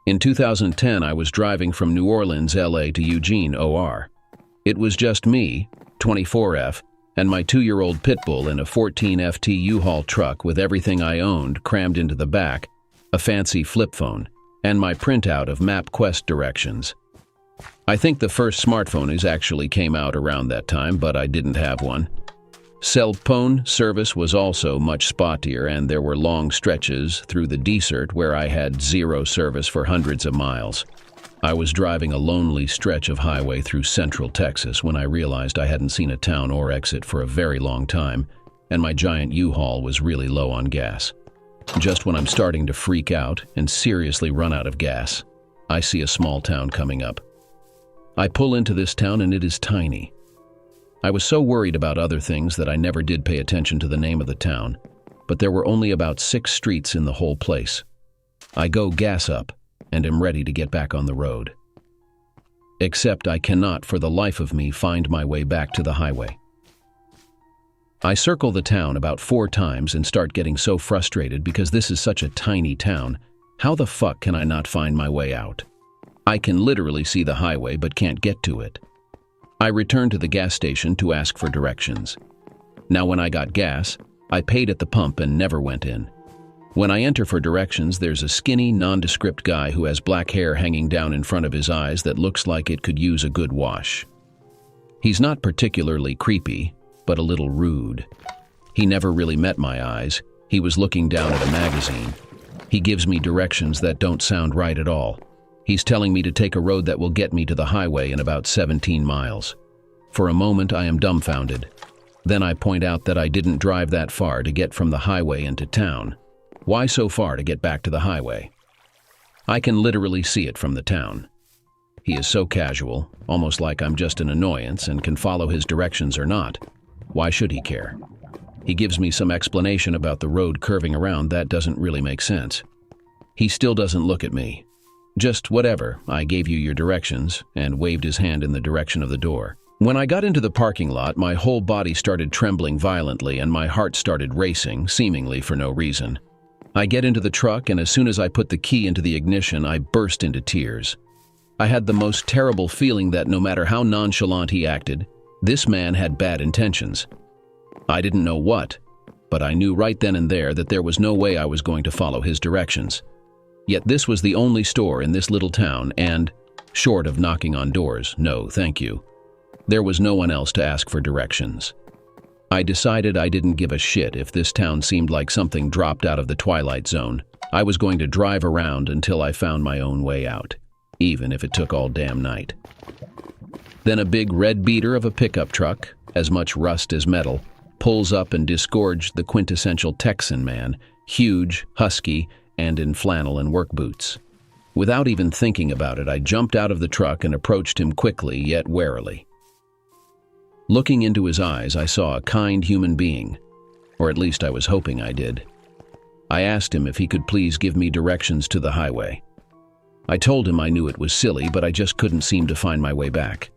In 2010, I was driving from New Orleans, LA to Eugene, OR. It was just me, 24F, and my 2-year-old pit bull in a 14FT U-Haul truck with everything I owned crammed into the back, a fancy flip phone, and my printout of MapQuest directions. I think the first smartphone actually came out around that time, but I didn't have one. Cell phone service was also much spottier, and there were long stretches through the desert where I had zero service for hundreds of miles. I was driving a lonely stretch of highway through central Texas when I realized I hadn't seen a town or exit for a very long time, and my giant U-Haul was really low on gas. Just when I'm starting to freak out and seriously run out of gas, I see a small town coming up. I pull into this town and it is tiny. I was so worried about other things that I never did pay attention to the name of the town, but there were only about 6 streets in the whole place. I go gas up and am ready to get back on the road. Except I cannot for the life of me find my way back to the highway. I circle the town about 4 times and start getting so frustrated because this is such a tiny town. How the fuck can I not find my way out? I can literally see the highway but can't get to it. I returned to the gas station to ask for directions. Now when I got gas, I paid at the pump and never went in. When I enter for directions, there's a skinny, nondescript guy who has black hair hanging down in front of his eyes that looks like it could use a good wash. He's not particularly creepy, but a little rude. He never really met my eyes. He was looking down at a magazine. He gives me directions that don't sound right at all. He's telling me to take a road that will get me to the highway in about 17 miles. For a moment, I am dumbfounded. Then I point out that I didn't drive that far to get from the highway into town. Why so far to get back to the highway? I can literally see it from the town. He is so casual, almost like I'm just an annoyance and can follow his directions or not. Why should he care? He gives me some explanation about the road curving around that doesn't really make sense. He still doesn't look at me. Just whatever, I gave you your directions, and waved his hand in the direction of the door. When I got into the parking lot, my whole body started trembling violently and my heart started racing, seemingly for no reason. I get into the truck, and as soon as I put the key into the ignition, I burst into tears. I had the most terrible feeling that no matter how nonchalant he acted, this man had bad intentions. I didn't know what, but I knew right then and there that there was no way I was going to follow his directions. Yet this was the only store in this little town and, short of knocking on doors, no thank you, there was no one else to ask for directions. I decided I didn't give a shit if this town seemed like something dropped out of the Twilight Zone. I was going to drive around until I found my own way out, even if it took all damn night. Then a big red beater of a pickup truck, as much rust as metal, pulls up and disgorged the quintessential Texan man, huge, husky, and in flannel and work boots. Without even thinking about it, I jumped out of the truck and approached him quickly yet warily. Looking into his eyes, I saw a kind human being, or at least I was hoping I did. I asked him if he could please give me directions to the highway. I told him I knew it was silly, but I just couldn't seem to find my way back.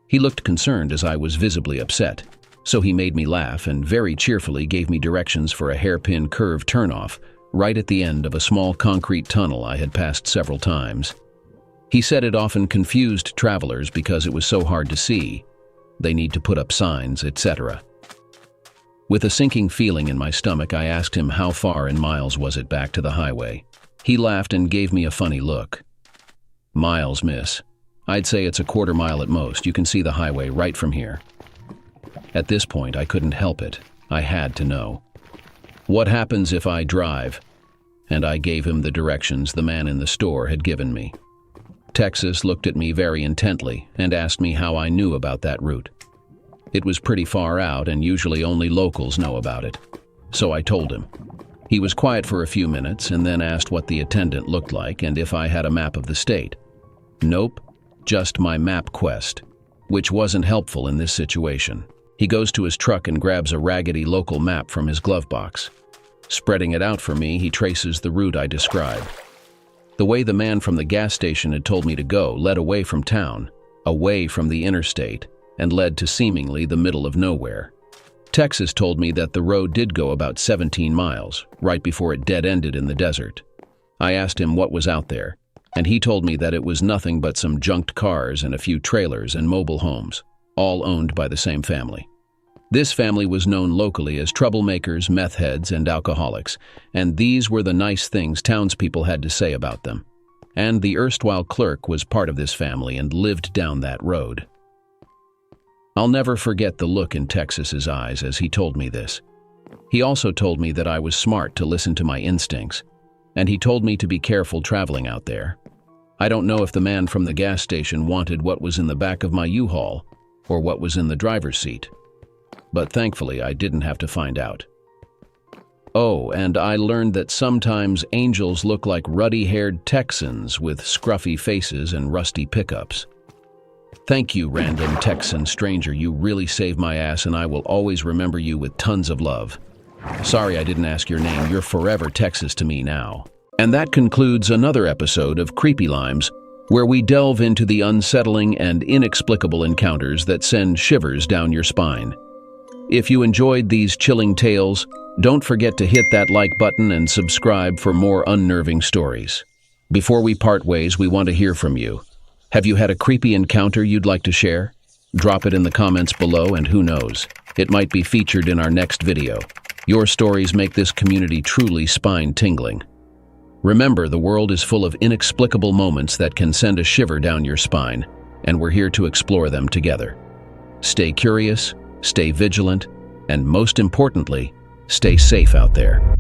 He looked concerned as I was visibly upset, so he made me laugh and very cheerfully gave me directions for a hairpin curve turnoff right at the end of a small concrete tunnel I had passed several times. He said it often confused travelers because it was so hard to see. They need to put up signs, etc. With a sinking feeling in my stomach, I asked him how far in miles was it back to the highway. He laughed and gave me a funny look. Miles, miss. I'd say it's a quarter mile at most. You can see the highway right from here. At this point, I couldn't help it. I had to know. What happens if I drive? And I gave him the directions the man in the store had given me. Texas looked at me very intently and asked me how I knew about that route. It was pretty far out and usually only locals know about it. So I told him. He was quiet for a few minutes and then asked what the attendant looked like and if I had a map of the state. Nope, just my MapQuest, which wasn't helpful in this situation. He goes to his truck and grabs a raggedy local map from his glove box. Spreading it out for me, he traces the route I described. The way the man from the gas station had told me to go led away from town, away from the interstate, and led to seemingly the middle of nowhere. Texas told me that the road did go about 17 miles, right before it dead-ended in the desert. I asked him what was out there, and he told me that it was nothing but some junked cars and a few trailers and mobile homes, all owned by the same family. This family was known locally as troublemakers, meth heads, and alcoholics, and these were the nice things townspeople had to say about them. And the erstwhile clerk was part of this family and lived down that road. I'll never forget the look in Texas's eyes as he told me this. He also told me that I was smart to listen to my instincts, and he told me to be careful traveling out there. I don't know if the man from the gas station wanted what was in the back of my U-Haul or what was in the driver's seat, but thankfully I didn't have to find out. Oh, and I learned that sometimes angels look like ruddy-haired Texans with scruffy faces and rusty pickups. Thank you, random Texan stranger. You really saved my ass, and I will always remember you with tons of love. Sorry I didn't ask your name. You're forever Texas to me now. And that concludes another episode of Creepy Limes, where we delve into the unsettling and inexplicable encounters that send shivers down your spine. If you enjoyed these chilling tales, don't forget to hit that like button and subscribe for more unnerving stories. Before we part ways, we want to hear from you. Have you had a creepy encounter you'd like to share? Drop it in the comments below, and who knows, it might be featured in our next video. Your stories make this community truly spine-tingling. Remember, the world is full of inexplicable moments that can send a shiver down your spine, and we're here to explore them together. Stay curious, stay vigilant, and most importantly, stay safe out there.